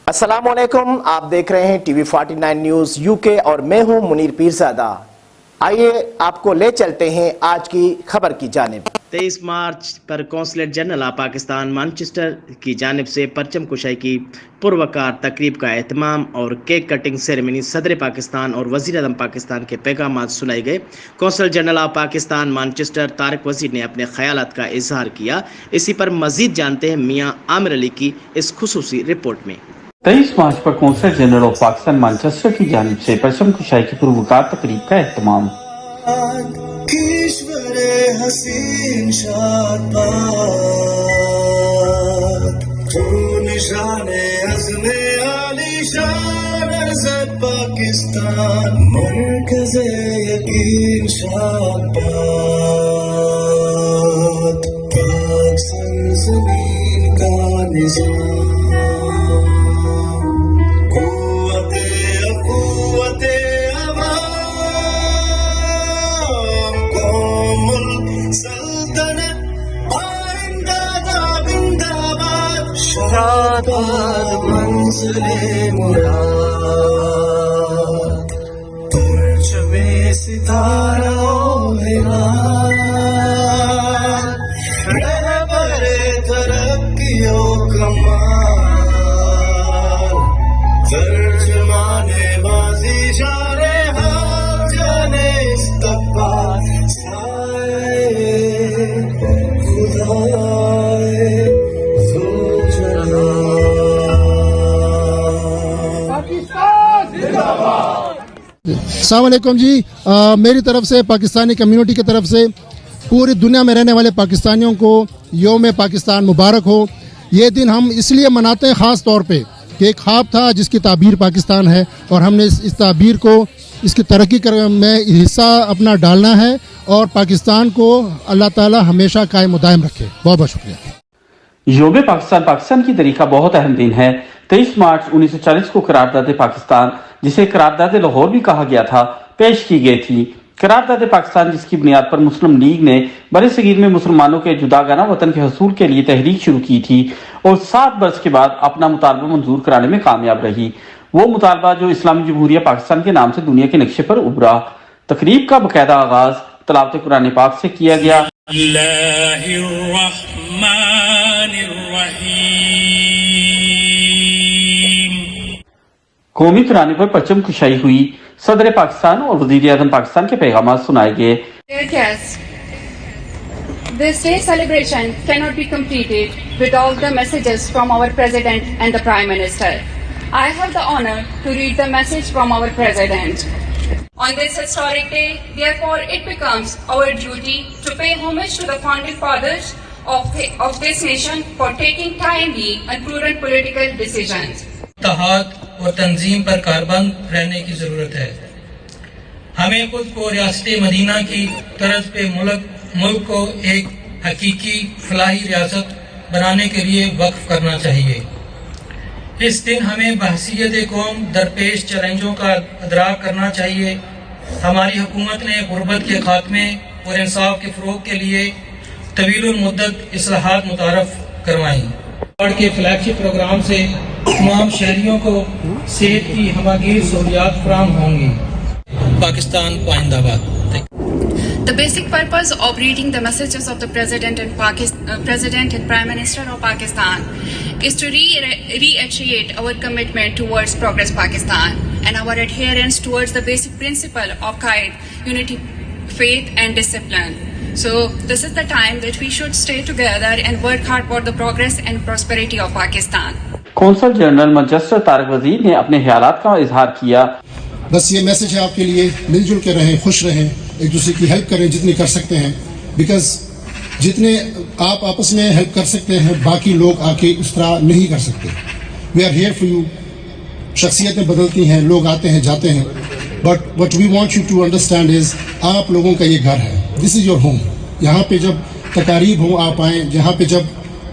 السلام علیکم، آپ دیکھ رہے ہیں ٹی وی 49 نیوز UK اور میں ہوں منیر پیرزادہ۔ آئیے آپ کو لے چلتے ہیں آج کی خبر کی جانب۔ 23 مارچ پر consulate general of Pakistan Manchester کی جانب سے پرچم کشائی کی پروقار تقریب کا اہتمام اور کیک کٹنگ سیریمنی صدر پاکستان اور وزیر اعظم پاکستان کے پیغامات سنائے گئے۔ قونصل general of Pakistan Manchester Tariq وزیر نے اپنے خیالات کا اظہار کیا۔ اسی پر مزید جانتے ہیں میاں عامر علی کی اس خصوصی رپورٹ میں۔ 23 مارچ پر قونصل جنرل آف پاکستان مانچسٹر کی جانب سے پرچم کشائی کی پروقار تقریب کا اہتمام۔ حسین شاد تو نشان عزم عالی شان عزت پاکستان مرکز یقین شاد پاک سرزمین کا نظام منزل مراد پرچم ستارہ رہبر ترقی و کمال ترجمان ماضی جانے حال جانے استقبال سائے خدا السلام علیکم جی، میری طرف سے پاکستانی کمیونٹی کی طرف سے پوری دنیا میں رہنے والے پاکستانیوں کو یوم پاکستان مبارک ہو۔ یہ دن ہم اس لیے مناتے ہیں خاص طور پہ کہ ایک خواب تھا جس کی تعبیر پاکستان ہے اور ہم نے اس تعبیر کو اس کی ترقی میں حصہ اپنا ڈالنا ہے اور پاکستان کو اللہ تعالی ہمیشہ قائم و دائم رکھے۔ بہت بہت شکریہ۔ یوم پاکستان کی تاریخ کا بہت اہم دن ہے۔ 23 مارچ 1940 کو قرارداد پاکستان، جسے قرارداد لاہور بھی کہا گیا تھا، پیش کی گئی تھی۔ قرارداد پاکستان جس کی بنیاد پر مسلم لیگ نے برصغیر میں مسلمانوں کے جداگانہ وطن کے حصول کے لیے تحریک شروع کی تھی اور 7 برس کے بعد اپنا مطالبہ منظور کرانے میں کامیاب رہی۔ وہ مطالبہ جو اسلامی جمہوریہ پاکستان کے نام سے دنیا کے نقشے پر ابھرا۔ تقریب کا باقاعدہ آغاز تلاوت قرآن پاک سے کیا گیا۔ اللہ الرحمن الرحیم۔ قومی ترانے پر پرچم کشائی ہوئی۔ صدر پاکستان اور وزیر اعظم پاکستان کے پیغامات سنائے گئے۔ This day celebration cannot be completed without the messages from our President and the Prime Minister. I have the honor to read the message from our President. On this historic day, therefore, it becomes our duty to pay homage to the founding fathers of this nation for taking timely and prudent political decisions. اتحاد اور تنظیم پر کاربند رہنے کی ضرورت ہے۔ ہمیں خود کو ریاست مدینہ کی طرز پہ ملک کو ایک حقیقی فلاحی ریاست بنانے کے لیے وقف کرنا چاہیے۔ اس دن ہمیں بحیثیت قوم درپیش چیلنجوں کا ادراک کرنا چاہیے۔ ہماری حکومت نے غربت کے خاتمے اور انصاف کے فروغ کے لیے طویل المدت اصلاحات متعارف کروائیں۔ کے فلیگ شپ پروگرام سے تمام شہریوں کو صحت کی ہماگیر سہولیات فراہم ہوں گی۔ پاکستان پائندہ باد۔ The basic purpose of reading the messages of the President and Prime Minister of Pakistan is to reiterate our commitment towards Progress Pakistan and our adherence towards the basic principle of qaid, unity, faith and discipline. So this is the time that we should stay together and work hard for the progress and prosperity of Pakistan. قونصل general Manchester Tariq وزیر نے اپنے خیالات کا اظہار کیا۔ بس یہ میسج ہے آپ کے لیے، مل جل کے رہیں، خوش رہیں، ایک دوسرے کی ہیلپ کریں جتنی کر سکتے ہیں، بیکاز جتنے آپ آپس میں ہیلپ کر سکتے ہیں باقی لوگ آ کے اس طرح نہیں کر سکتے۔ We are here for you. شخصیتیں بدلتی ہیں، لوگ آتے ہیں جاتے ہیں، but what we want you to understand is آپ لوگوں کا یہ گھر ہے، دس از یور ہوم۔ یہاں پہ جب تقاریب ہوں آپ آئیں، یہاں پہ جب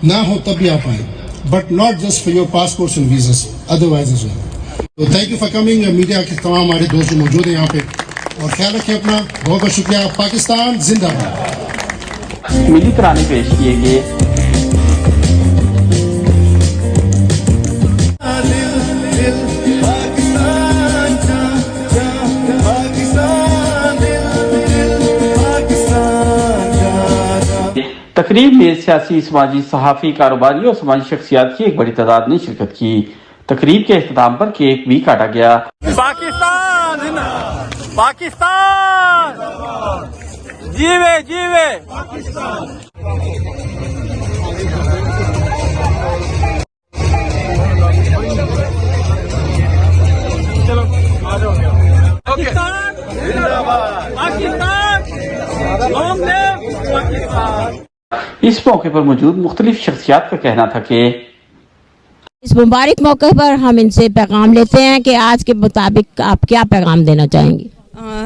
نہ ہو تب بھی آپ آئیں، but not just for your passports and visas, otherwise is well. تو thank you for coming. Media کے تمام ہمارے دوست جو موجود ہیں یہاں پہ، اور خیال رکھیں اپنا۔ بہت بہت شکریہ۔ پاکستان زندہ باد۔ ملی ترانے پیش کیے گئے۔ تقریب میں سیاسی، سماجی، صحافی، کاروباری اور سماجی شخصیات کی ایک بڑی تعداد نے شرکت کی۔ تقریب کے اختتام پر کیک بھی کاٹا گیا۔ پاکستان پاکستان جیوے جیوے اس موقع پر موجود مختلف شخصیات کا کہنا تھا کہ اس مبارک موقع پر ہم ان سے پیغام لیتے ہیں کہ آج کے مطابق آپ کیا پیغام دینا چاہیں گے؟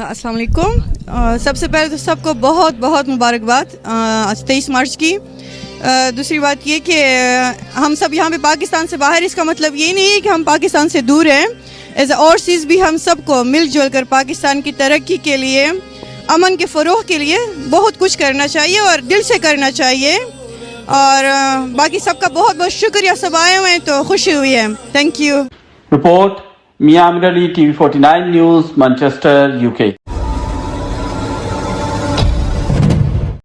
السلام علیکم۔ سب سے پہلے تو سب کو بہت بہت مبارکباد 23 مارچ کی۔ دوسری بات یہ کہ ہم سب یہاں پہ پاکستان سے باہر، اس کا مطلب یہ نہیں ہے کہ ہم پاکستان سے دور ہیں۔ ایز اے اوورسیز بھی ہم سب کو مل جل کر پاکستان کی ترقی کے لیے، امن کے فروغ کے لیے بہت کچھ کرنا چاہیے اور دل سے کرنا چاہیے۔ اور باقی سب کا بہت بہت شکریہ، سب آئے ہوئے ہیں تو خوشی ہوئی ہے۔ Thank you. Report Mian Amir Ali, T V 49 news, Manchester, UK۔